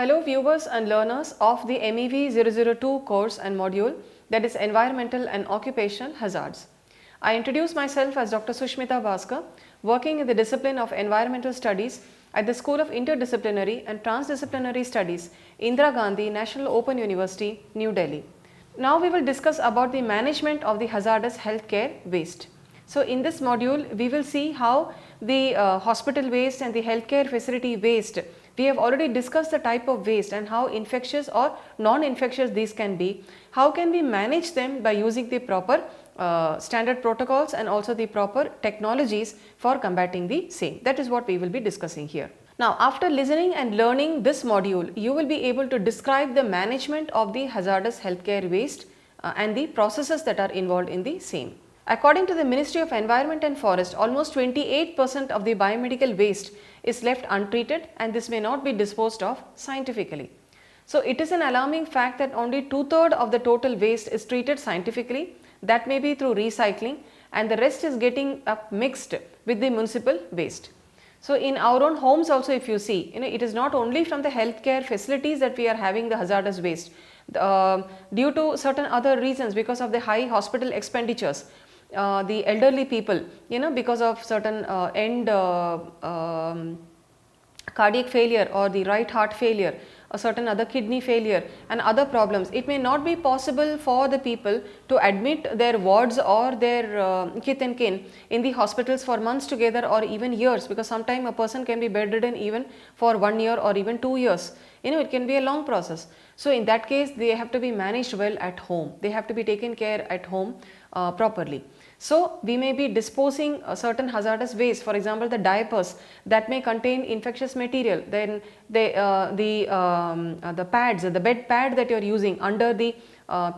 Hello viewers and learners of the MEV 002 course and module, that is Environmental and Occupational Hazards. I introduce myself as Dr. Sushmita Bhaskar, working in the discipline of Environmental Studies at the School of Interdisciplinary and Transdisciplinary Studies, Indira Gandhi National Open University, New Delhi. Now we will discuss about the management of the hazardous healthcare waste. So in this module, we will see how the hospital waste and the healthcare facility waste, we have already discussed the type of waste and how infectious or non-infectious these can be. How can we manage them by using the proper standard protocols and also the proper technologies for combating the same. That is what we will be discussing here. Now, after listening and learning this module, you will be able to describe the management of the hazardous healthcare waste and the processes that are involved in the same. According to the Ministry of Environment and Forest, almost 28% of the biomedical waste is left untreated, and this may not be disposed of scientifically. So, it is an alarming fact that only 2/3 of the total waste is treated scientifically, that may be through recycling, and the rest is getting mixed with the municipal waste. So, in our own homes also, if you see, it is not only from the healthcare facilities that we are having the hazardous waste. Due to certain other reasons, because of the high hospital expenditures, the elderly people, because of certain cardiac failure or the right heart failure, a certain other kidney failure and other problems, it may not be possible for the people to admit their wards or their kith and kin in the hospitals for months together or even years, because sometime a person can be bedridden even for 1 year or even 2 years. It can be a long process. So in that case, they have to be managed well at home. They have to be taken care at home properly. So we may be disposing a certain hazardous waste, for example the diapers that may contain infectious material, then the pads, the bed pad that you are using under the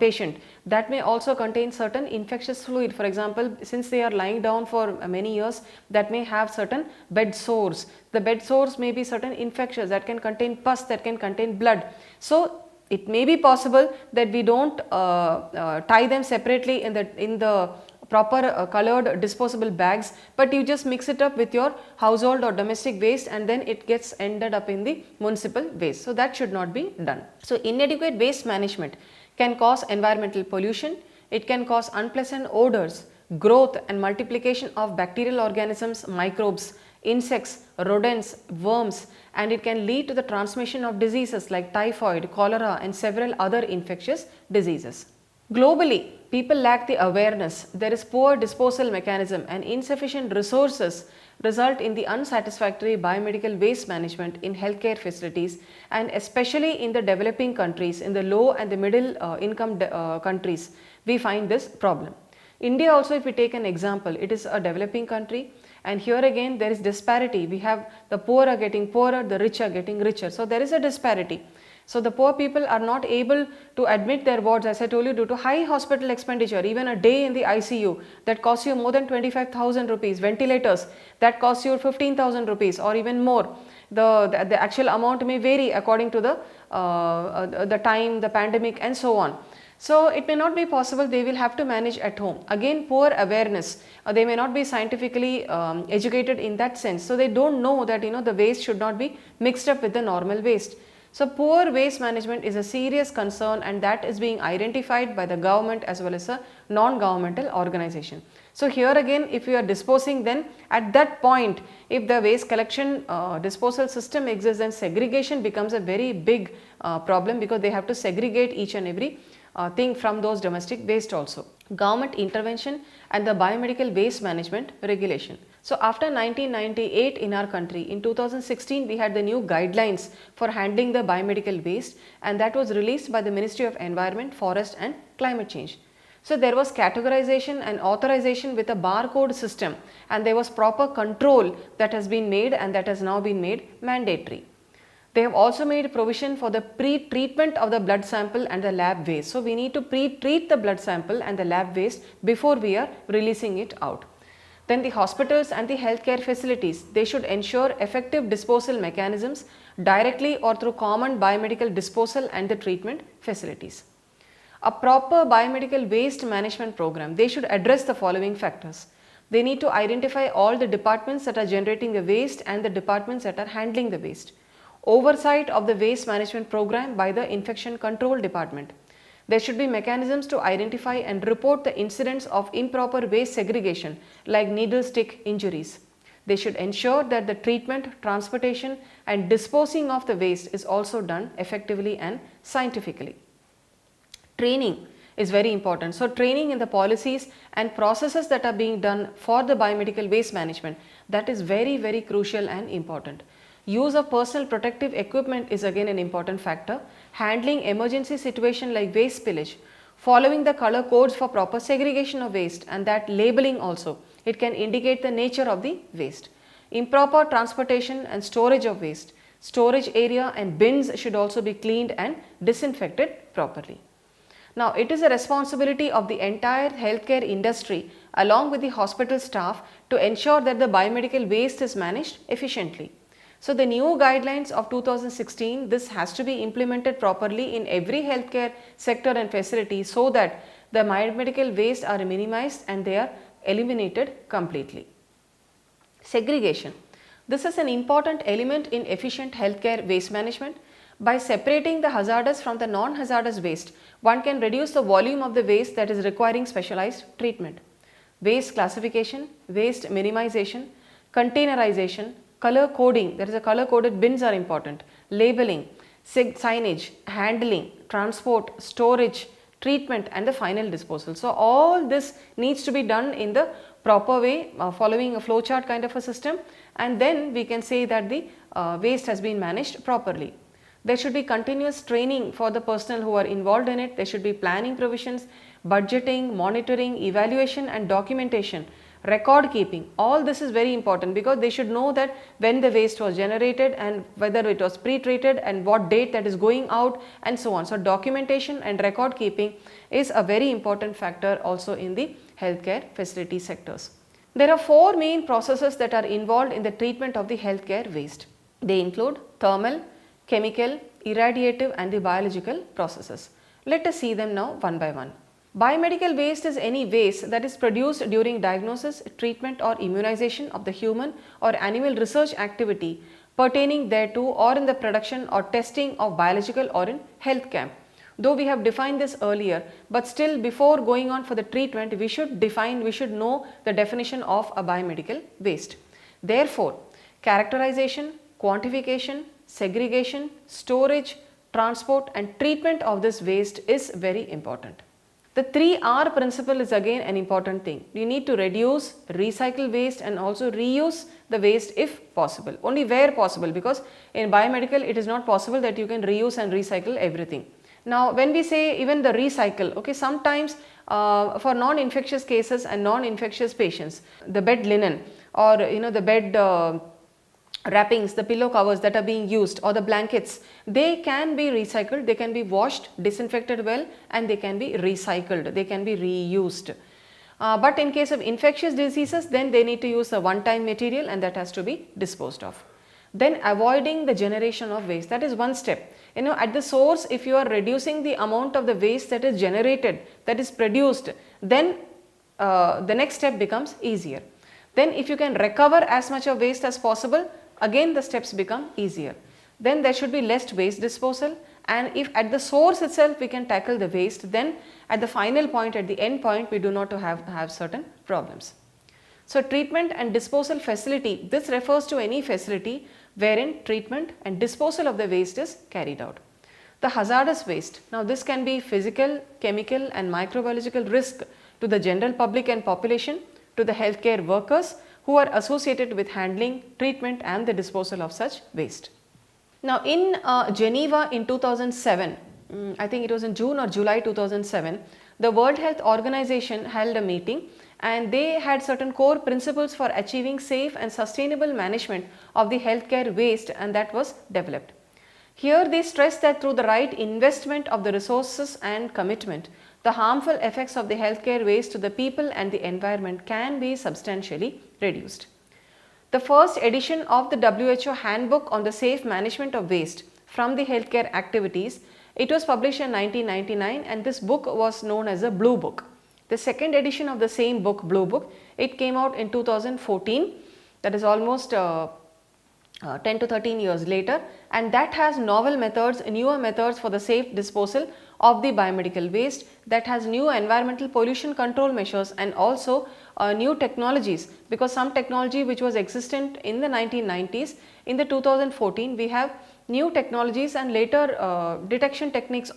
patient, that may also contain certain infectious fluid. For example, since they are lying down for many years, that may have certain bed sores. The bed sores may be certain infectious that can contain pus, that can contain blood. So it may be possible that we don't tie them separately in the proper colored disposable bags, but you just mix it up with your household or domestic waste, and then it gets ended up in the municipal waste. So that should not be done. So inadequate waste management can cause environmental pollution. It can cause unpleasant odors, growth and multiplication of bacterial organisms, microbes, insects, rodents, worms, and it can lead to the transmission of diseases like typhoid, cholera and several other infectious diseases. Globally, people lack the awareness. There is poor disposal mechanism and insufficient resources result in the unsatisfactory biomedical waste management in healthcare facilities, and especially in the developing countries, in the low and the middle income countries, we find this problem. India also, if we take an example, it is a developing country, and here again there is disparity. We have the poor are getting poorer, the rich are getting richer. So there is a disparity. So the poor people are not able to admit their wards, as I told you, due to high hospital expenditure. Even a day in the ICU that costs you more than 25,000 rupees, ventilators that costs you 15,000 rupees or even more. The actual amount may vary according to the time, the pandemic and so on. So it may not be possible, they will have to manage at home. Again, poor awareness, they may not be scientifically educated in that sense. So they don't know that the waste should not be mixed up with the normal waste. So poor waste management is a serious concern, and that is being identified by the government as well as a non-governmental organization. So here again, if you are disposing, then at that point, if the waste collection disposal system exists, then segregation becomes a very big problem, because they have to segregate each and every thing from those domestic waste also. Government intervention and the biomedical waste management regulation. So after 1998 in our country, in 2016 we had the new guidelines for handling the biomedical waste, and that was released by the Ministry of Environment, Forest and Climate Change. So there was categorization and authorization with a barcode system, and there was proper control that has been made, and that has now been made mandatory. They have also made provision for the pre-treatment of the blood sample and the lab waste. So we need to pre-treat the blood sample and the lab waste before we are releasing it out. Then the hospitals and the healthcare facilities, they should ensure effective disposal mechanisms directly or through common biomedical disposal and the treatment facilities. A proper biomedical waste management program, they should address the following factors. They need to identify all the departments that are generating the waste and the departments that are handling the waste. oversight of the waste management program by the infection control department. There should be mechanisms to identify and report the incidents of improper waste segregation like needle stick injuries. They should ensure that the treatment, transportation and disposing of the waste is also done effectively and scientifically. Training is very important. So, training in the policies and processes that are being done for the biomedical waste management, that is very crucial and important. Use of personal protective equipment is again an important factor. Handling emergency situation like waste spillage, following the color codes for proper segregation of waste, and that labeling also, it can indicate the nature of the waste. Improper transportation and storage of waste, storage area and bins should also be cleaned and disinfected properly. Now, it is a responsibility of the entire healthcare industry along with the hospital staff to ensure that the biomedical waste is managed efficiently. So, the new guidelines of 2016, this has to be implemented properly in every healthcare sector and facility so that the biomedical waste are minimized and they are eliminated completely. Segregation. This is an important element in efficient healthcare waste management. By separating the hazardous from the non-hazardous waste, one can reduce the volume of the waste that is requiring specialized treatment. Waste classification, waste minimization, containerization, color coding, there is a color coded bins are important, labeling, signage, handling, transport, storage, treatment and the final disposal. So, all this needs to be done in the proper way, following a flowchart kind of a system, and then we can say that the waste has been managed properly. There should be continuous training for the personnel who are involved in it. There should be planning provisions, budgeting, monitoring, evaluation and documentation, record keeping. All this is very important because they should know that when the waste was generated and whether it was pre-treated and what date that is going out and so on. So, documentation and record keeping is a very important factor also in the healthcare facility sectors. There are 4 main processes that are involved in the treatment of the healthcare waste. They include thermal, chemical, irradiative and the biological processes. Let us see them now one by one. Biomedical waste is any waste that is produced during diagnosis, treatment or immunization of the human or animal research activity pertaining thereto or in the production or testing of biological or in health camp. Though we have defined this earlier, but still before going on for the treatment, we should know the definition of a biomedical waste. Therefore, characterization, quantification, segregation, storage, transport and treatment of this waste is very important. The 3R principle is again an important thing. You need to reduce, recycle waste and also reuse the waste if possible, only where possible, because in biomedical it is not possible that you can reuse and recycle everything. Now, when we say even the recycle, okay, sometimes for non-infectious cases and non-infectious patients, the bed linen or the bed wrappings, the pillow covers that are being used or the blankets, they can be recycled, they can be washed, disinfected well and they can be recycled, they can be reused. But in case of infectious diseases, then they need to use a one-time material and that has to be disposed of. Then avoiding the generation of waste, that is one step. At the source, if you are reducing the amount of the waste that is generated, that is produced, then the next step becomes easier. Then if you can recover as much of waste as possible, again the steps become easier. Then there should be less waste disposal, and if at the source itself we can tackle the waste, then at the final point, at the end point, we do not have certain problems. So, treatment and disposal facility, this refers to any facility wherein treatment and disposal of the waste is carried out. The hazardous waste, now this can be physical, chemical and microbiological risk to the general public and population, to the healthcare workers who are associated with handling, treatment and the disposal of such waste. Now, in Geneva in 2007, I think it was in June or July 2007, the World Health Organization held a meeting and they had certain core principles for achieving safe and sustainable management of the healthcare waste, and that was developed. Here they stress that through the right investment of the resources and commitment, the harmful effects of the healthcare waste to the people and the environment can be substantially reduced. The first edition of the WHO Handbook on the Safe Management of Waste from the Healthcare Activities, it was published in 1999 and this book was known as a Blue Book. The second edition of the same book, Blue Book, it came out in 2014, that is almost 10 to 13 years later, and that has novel methods, newer methods for the safe disposal of the biomedical waste, that has new environmental pollution control measures, and also new technologies, because some technology which was existent in the 1990s, in the 2014 we have new technologies and later detection techniques,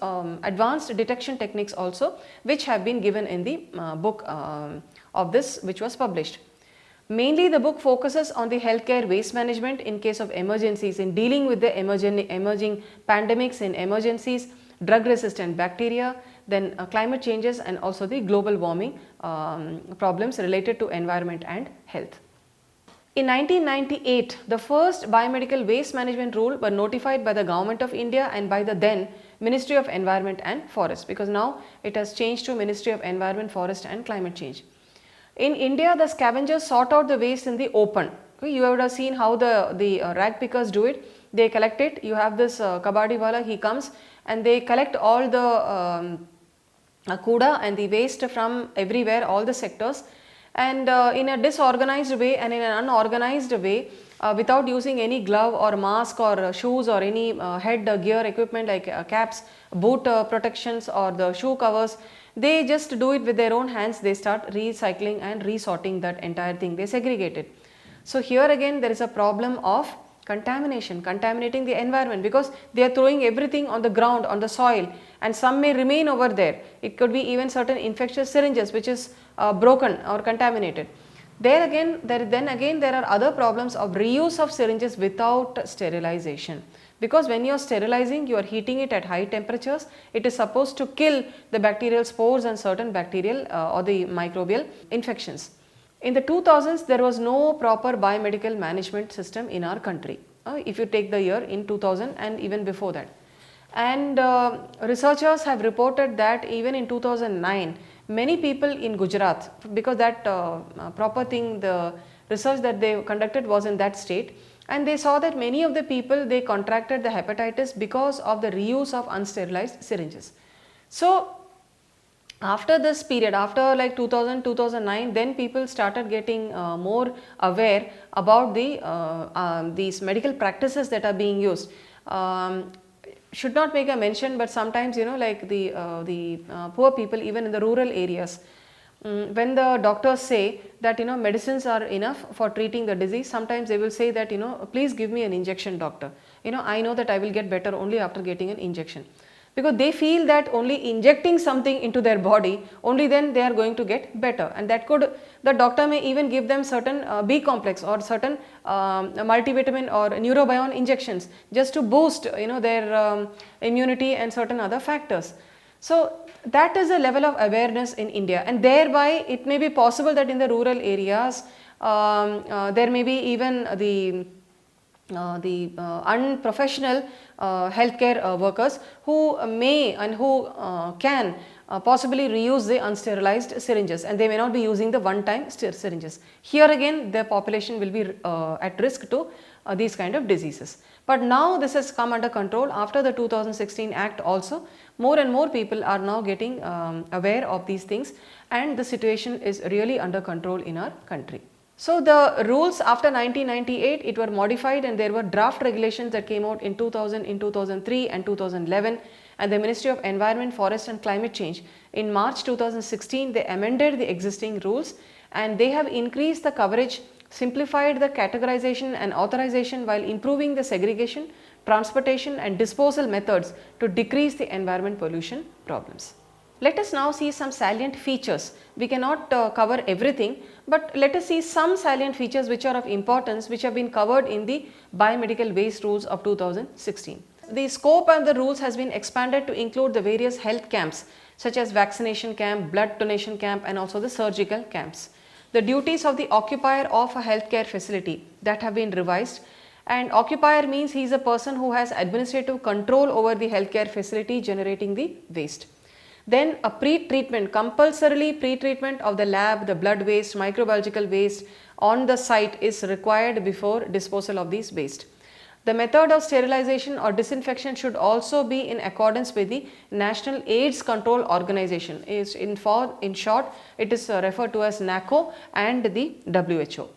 advanced detection techniques also, which have been given in the book of this which was published. Mainly the book focuses on the healthcare waste management in case of emergencies, in dealing with the emerging pandemics in emergencies, drug resistant bacteria, then climate changes, and also the global warming problems related to environment and health. In 1998, the first biomedical waste management rule were notified by the Government of India and by the then Ministry of Environment and Forest, because now it has changed to Ministry of Environment, Forest and Climate Change. In India, the scavengers sort out the waste in the open. Okay, you would have seen how the rag pickers do it. They collect it. You have this kabadi wala, he comes and they collect all the kuda and the waste from everywhere, all the sectors, and in a disorganized way and in an unorganized way, without using any glove or mask or shoes or any head gear equipment like caps, boot protections or the shoe covers. They just do it with their own hands. They start recycling and resorting that entire thing. They segregate it. So here again there is a problem of contamination, contaminating the environment, because they are throwing everything on the ground, on the soil, and some may remain over there. It could be even certain infectious syringes which is broken or contaminated. There again, there are other problems of reuse of syringes without sterilization. Because when you are sterilizing, you are heating it at high temperatures. It is supposed to kill the bacterial spores and certain bacterial or the microbial infections. In the 2000s, there was no proper biomedical management system in our country. If you take the year in 2000 and even before that. And researchers have reported that even in 2009, many people in Gujarat, because that proper thing, the research that they conducted was in that state, and they saw that many of the people, they contracted the hepatitis because of the reuse of unsterilized syringes. So after this period, after like 2000, 2009, then people started getting more aware about these medical practices that are being used. Should not make a mention, but sometimes, you know, like the poor people even in the rural areas, when the doctors say that, you know, medicines are enough for treating the disease, sometimes they will say that, you know, please give me an injection, doctor. You know, I know that I will get better only after getting an injection. Because they feel that only injecting something into their body, only then they are going to get better. And that could, the doctor may even give them certain B complex or certain multivitamin or neurobion injections just to boost, you know, their immunity and certain other factors. So that is a level of awareness in India, and thereby it may be possible that in the rural areas there may be even the unprofessional healthcare workers who may and who can possibly reuse the unsterilized syringes, and they may not be using the one-time syringes. Here again the population will be at risk to these kind of diseases. But now this has come under control after the 2016 Act also. More and more people are now getting aware of these things, and the situation is really under control in our country. So the rules after 1998, it were modified, and there were draft regulations that came out in 2000, in 2003 and 2011, and the Ministry of Environment, Forest and Climate Change in March 2016 they amended the existing rules, and they have increased the coverage, simplified the categorization and authorization while improving the segregation, transportation and disposal methods to decrease the environment pollution problems. Let us now see some salient features. We cannot cover everything, but let us see some salient features which are of importance, which have been covered in the biomedical waste rules of 2016. The scope and the rules has been expanded to include the various health camps such as vaccination camp, blood donation camp and also the surgical camps. The duties of the occupier of a healthcare facility that have been revised, and occupier means he is a person who has administrative control over the healthcare facility generating the waste. Then a pre-treatment, compulsorily pre-treatment of the lab, the blood waste, microbiological waste on the site is required before disposal of these waste. The method of sterilization or disinfection should also be in accordance with the National AIDS Control Organization. In short, it is referred to as NACO and the WHO.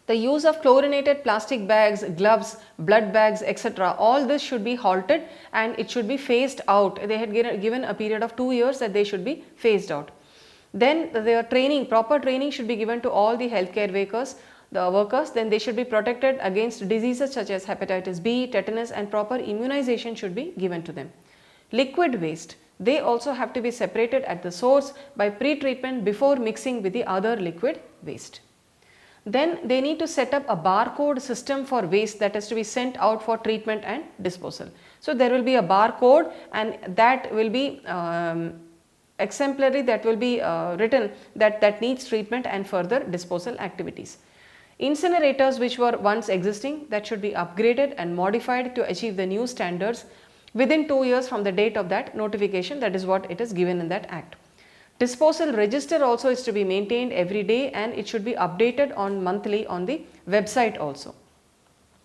The use of chlorinated plastic bags, gloves, blood bags, etc. all this should be halted and it should be phased out. They had given a period of 2 years that they should be phased out. Then their training, proper training should be given to all the healthcare workers. Then they should be protected against diseases such as hepatitis B, tetanus, and proper immunization should be given to them. Liquid waste, they also have to be separated at the source by pre-treatment before mixing with the other liquid waste. Then they need to set up a barcode system for waste that is to be sent out for treatment and disposal. So there will be a barcode and that will be exemplary, that will be written that needs treatment and further disposal activities. Incinerators which were once existing, that should be upgraded and modified to achieve the new standards within 2 years from the date of that notification. That is what it is given in that act. Disposal register also is to be maintained every day and it should be updated on monthly on the website also.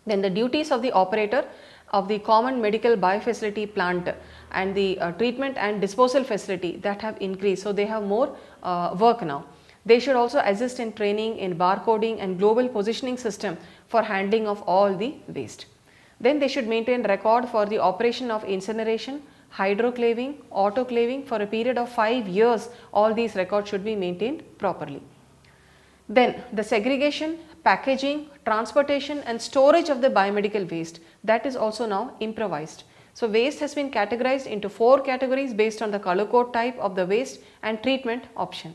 Then the duties of the operator of the common medical biofacility plant and the treatment and disposal facility, that have increased. So they have more work now. They should also assist in training in barcoding and global positioning system for handling of all the waste. Then they should maintain record for the operation of incineration, hydroclaving, autoclaving for a period of 5 years. All these records should be maintained properly. Then the segregation, packaging, transportation and storage of the biomedical waste, that is also now improvised. So waste has been categorized into 4 categories based on the color code type of the waste and treatment option.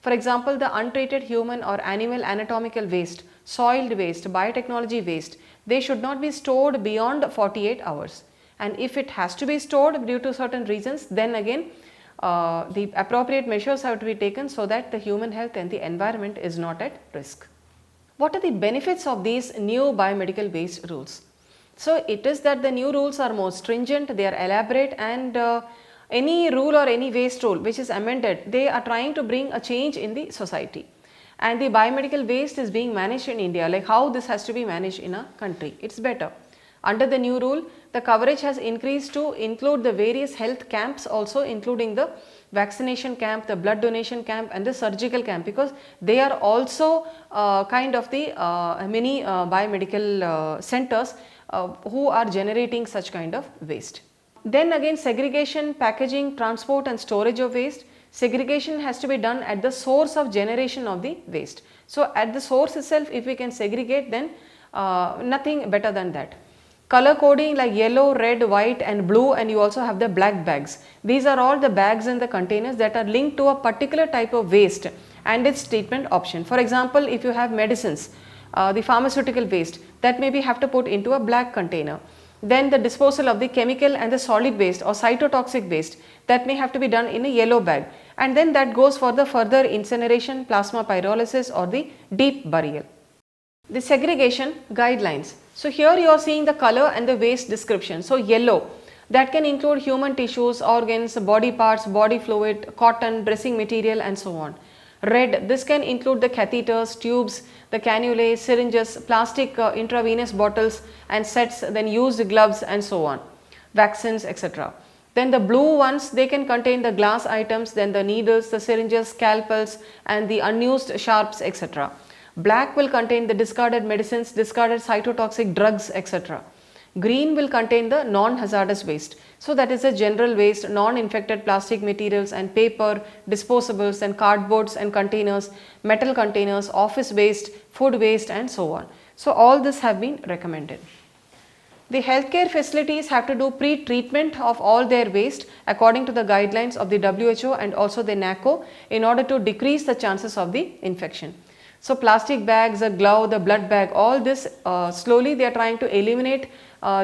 For example, the untreated human or animal anatomical waste, soiled waste, biotechnology waste, they should not be stored beyond 48 hours. And if it has to be stored due to certain reasons, then again the appropriate measures have to be taken so that the human health and the environment is not at risk. What are the benefits of these new biomedical waste rules? So it is that the new rules are more stringent, they are elaborate, and any rule or any waste rule which is amended, they are trying to bring a change in the society. And the biomedical waste is being managed in India, like how this has to be managed in a country, it's better. Under the new rule, the coverage has increased to include the various health camps also, including the vaccination camp, the blood donation camp and the surgical camp, because they are also kind of the many biomedical centers who are generating such kind of waste. Then again, segregation, packaging, transport and storage of waste. Segregation has to be done at the source of generation of the waste. So at the source itself, if we can segregate, then nothing better than that. Color coding like yellow, red, white and blue, and you also have the black bags. These are all the bags and the containers that are linked to a particular type of waste and its treatment option. For example, if you have medicines, the pharmaceutical waste, that maybe have to put into a black container. Then the disposal of the chemical and the solid waste or cytotoxic waste, that may have to be done in a yellow bag, and then that goes for the further incineration, plasma pyrolysis or the deep burial. The segregation guidelines. So here you are seeing the color and the waste description. So yellow, that can include human tissues, organs, body parts, body fluid, cotton, dressing material and so on. Red, this can include the catheters, tubes, the cannulae, syringes, plastic intravenous bottles and sets, then used gloves and so on, vaccines, etc. Then the blue ones, they can contain the glass items, then the needles, the syringes, scalpels and the unused sharps, etc. Black will contain the discarded medicines, discarded cytotoxic drugs, etc. Green will contain the non-hazardous waste. So that is a general waste, non-infected plastic materials and paper, disposables and cardboards and containers, metal containers, office waste, food waste and so on. So all this have been recommended. The healthcare facilities have to do pre-treatment of all their waste according to the guidelines of the WHO and also the NACO in order to decrease the chances of the infection. So plastic bags, a glove, the blood bag, all this slowly they are trying to eliminate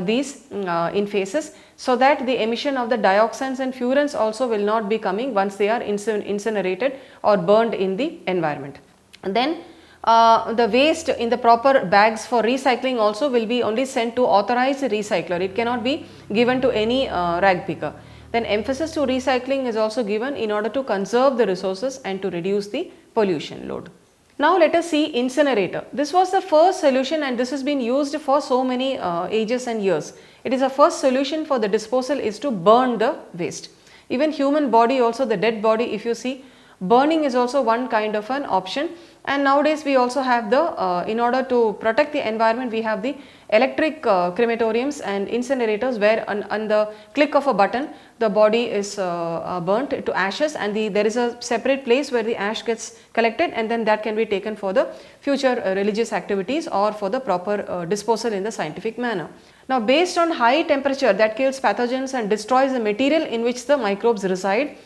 these in phases, so that the emission of the dioxins and furans also will not be coming once they are incinerated or burned in the environment. And then the waste in the proper bags for recycling also will be only sent to authorized recycler. It cannot be given to any rag picker. Then emphasis to recycling is also given in order to conserve the resources and to reduce the pollution load. Now let us see incinerator. This was the first solution and this has been used for so many ages and years. It is a first solution for the disposal is to burn the waste. Even human body also, the dead body, if you see, burning is also one kind of an option And nowadays we also have the, in order to protect the environment, we have the electric crematoriums and incinerators, where on the click of a button the body is burnt to ashes, and there is a separate place where the ash gets collected, and then that can be taken for the future religious activities or for the proper disposal in the scientific manner. Now, based on high temperature that kills pathogens and destroys the material in which the microbes reside,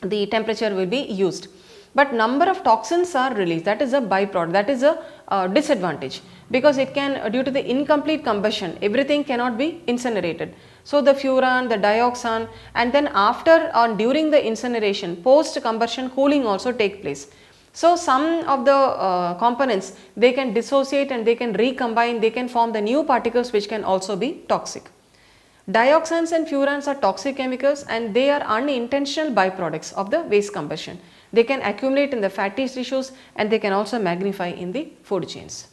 the temperature will be used. But number of toxins are released, that is a byproduct, that is a disadvantage, because it can, due to the incomplete combustion, everything cannot be incinerated. So, the furan, the dioxin, and then after or during the incineration, post combustion cooling also take place. So, some of the components, they can dissociate and they can recombine, they can form the new particles which can also be toxic. Dioxins and furans are toxic chemicals, and they are unintentional byproducts of the waste combustion. They can accumulate in the fatty tissues, and they can also magnify in the food chains.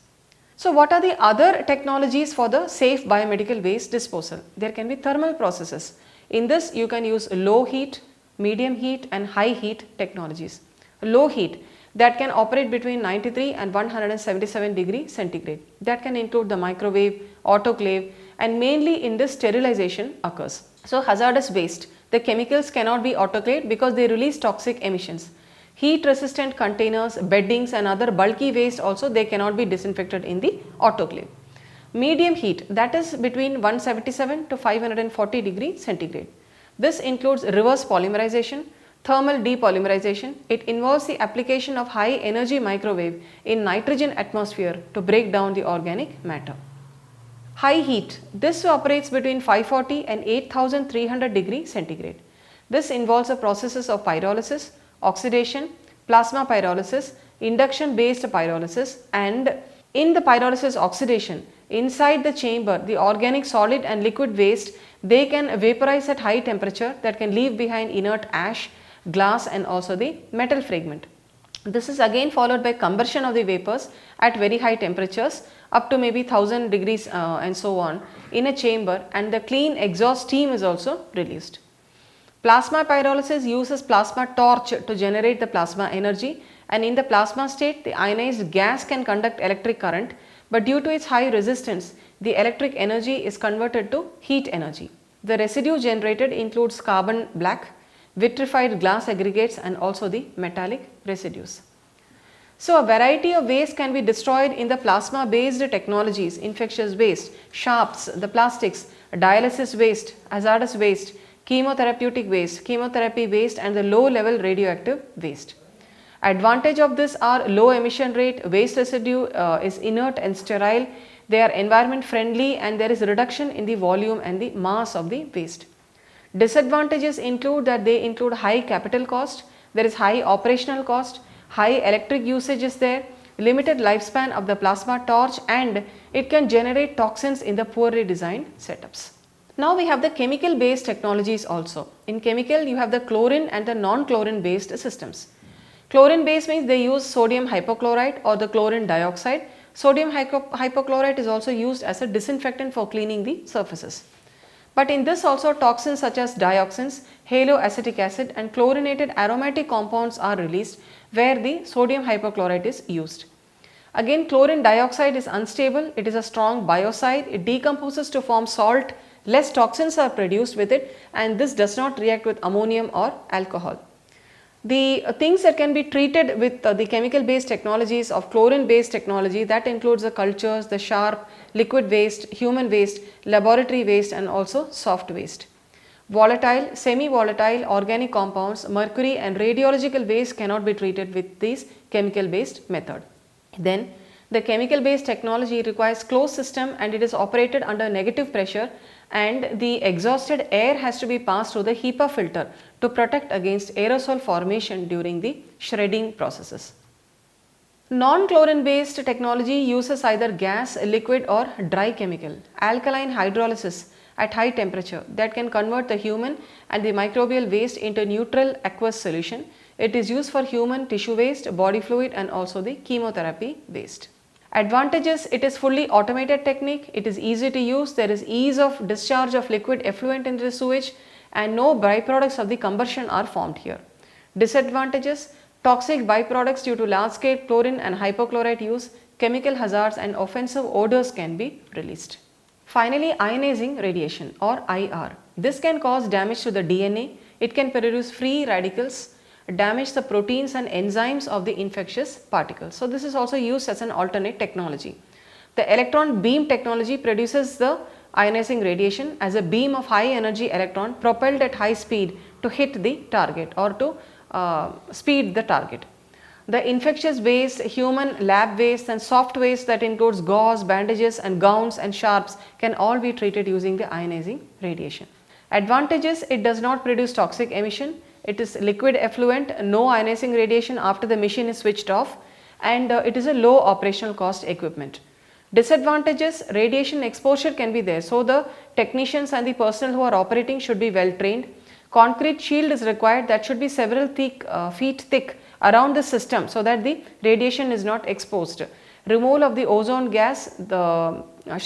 So, what are the other technologies for the safe biomedical waste disposal? There can be thermal processes. In this, you can use low heat, medium heat and high heat technologies. Low heat, that can operate between 93 and 177 degree centigrade. That can include the microwave, autoclave, and mainly in this sterilization occurs. So, hazardous waste, the chemicals cannot be autoclaved because they release toxic emissions. Heat resistant containers, beddings and other bulky waste also, they cannot be disinfected in the autoclave. Medium heat, that is between 177 to 540 degree centigrade. This includes reverse polymerization, thermal depolymerization. It involves the application of high energy microwave in nitrogen atmosphere to break down the organic matter. High heat, this operates between 540 and 8300 degree centigrade. This involves the processes of pyrolysis, oxidation, plasma pyrolysis, induction based pyrolysis, and in the pyrolysis oxidation, inside the chamber, the organic solid and liquid waste, they can vaporize at high temperature, that can leave behind inert ash, glass and also the metal fragment. This is again followed by combustion of the vapors at very high temperatures up to maybe 1000 degrees and so on in a chamber, and the clean exhaust steam is also released. Plasma pyrolysis uses plasma torch to generate the plasma energy, and in the plasma state the ionized gas can conduct electric current, but due to its high resistance the electric energy is converted to heat energy. The residue generated includes carbon black, vitrified glass aggregates and also the metallic residues. So, a variety of waste can be destroyed in the plasma based technologies: infectious waste, sharps, the plastics, dialysis waste, hazardous waste, chemotherapeutic waste, chemotherapy waste and the low level radioactive waste. Advantage of this are low emission rate, waste residue is inert and sterile, they are environment friendly, and there is reduction in the volume and the mass of the waste. Disadvantages include that they include high capital cost, there is high operational cost, high electric usage is there, limited lifespan of the plasma torch, and it can generate toxins in the poorly designed setups. Now we have the chemical based technologies also. In chemical you have the chlorine and the non-chlorine based systems. Chlorine based means they use sodium hypochlorite or the chlorine dioxide. Sodium hypochlorite is also used as a disinfectant for cleaning the surfaces. But in this also toxins such as dioxins, haloacetic acid and chlorinated aromatic compounds are released where the sodium hypochlorite is used. Again, chlorine dioxide is unstable, it is a strong biocide, it decomposes to form salt, less toxins are produced with it, and this does not react with ammonium or alcohol. The things that can be treated with the chemical based technologies of chlorine based technology, that includes the cultures, the sharp, liquid waste, human waste, laboratory waste and also soft waste. Volatile, semi-volatile organic compounds, mercury and radiological waste cannot be treated with this chemical based method. Then the chemical based technology requires closed system and it is operated under negative pressure, and the exhausted air has to be passed through the HEPA filter to protect against aerosol formation during the shredding processes. Non-chlorine based technology uses either gas, liquid or dry chemical. Alkaline hydrolysis at high temperature that can convert the human and the microbial waste into neutral aqueous solution. It is used for human tissue waste, body fluid and also the chemotherapy waste. Advantages: it is fully automated technique, it is easy to use, there is ease of discharge of liquid effluent into the sewage and no byproducts of the combustion are formed here. Disadvantages: toxic byproducts due to large scale chlorine and hypochlorite use, chemical hazards and offensive odors can be released. Finally, ionizing radiation or IR. This can cause damage to the DNA, it can produce free radicals, damage the proteins and enzymes of the infectious particles. So, this is also used as an alternate technology. The electron beam technology produces the ionizing radiation as a beam of high energy electron propelled at high speed to hit the target or to speed the target. The infectious waste, human lab waste and soft waste that includes gauze, bandages and gowns and sharps can all be treated using the ionizing radiation. Advantages: it does not produce toxic emission, it is liquid effluent, no ionizing radiation after the machine is switched off, and it is a low operational cost equipment. Disadvantages: radiation exposure can be there, so the technicians and the personnel who are operating should be well trained. Concrete shield is required that should be several feet thick around the system so that the radiation is not exposed. Removal of the ozone gas, the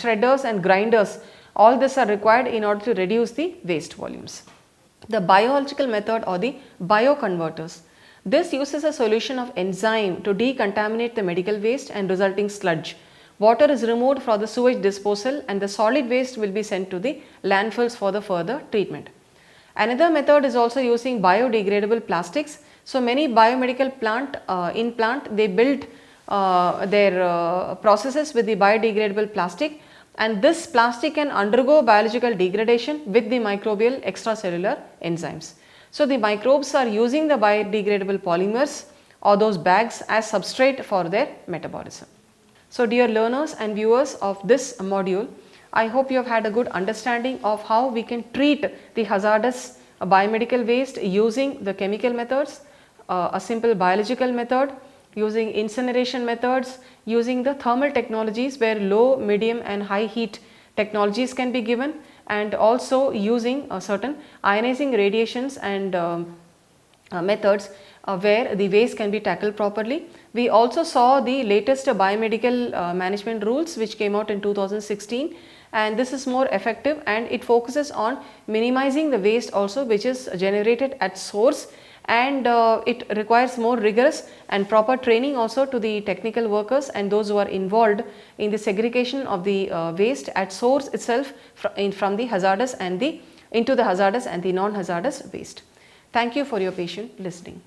shredders and grinders, all this are required in order to reduce the waste volumes. The biological method or the bioconverters. This uses a solution of enzyme to decontaminate the medical waste and resulting sludge. Water is removed for the sewage disposal and the solid waste will be sent to the landfills for the further treatment. Another method is also using biodegradable plastics. So, many biomedical plant they build their processes with the biodegradable plastic, and this plastic can undergo biological degradation with the microbial extracellular enzymes. So, the microbes are using the biodegradable polymers or those bags as substrate for their metabolism. So, dear learners and viewers of this module, I hope you have had a good understanding of how we can treat the hazardous biomedical waste using the chemical methods, a simple biological method, using incineration methods, using the thermal technologies where low, medium and high heat technologies can be given, and also using certain ionizing radiations and methods where the waste can be tackled properly. We also saw the latest biomedical management rules which came out in 2016, and this is more effective and it focuses on minimizing the waste also which is generated at source, and it requires more rigorous and proper training also to the technical workers and those who are involved in the segregation of the waste at source itself from the hazardous and into the hazardous and the non-hazardous waste. Thank you for your patient listening.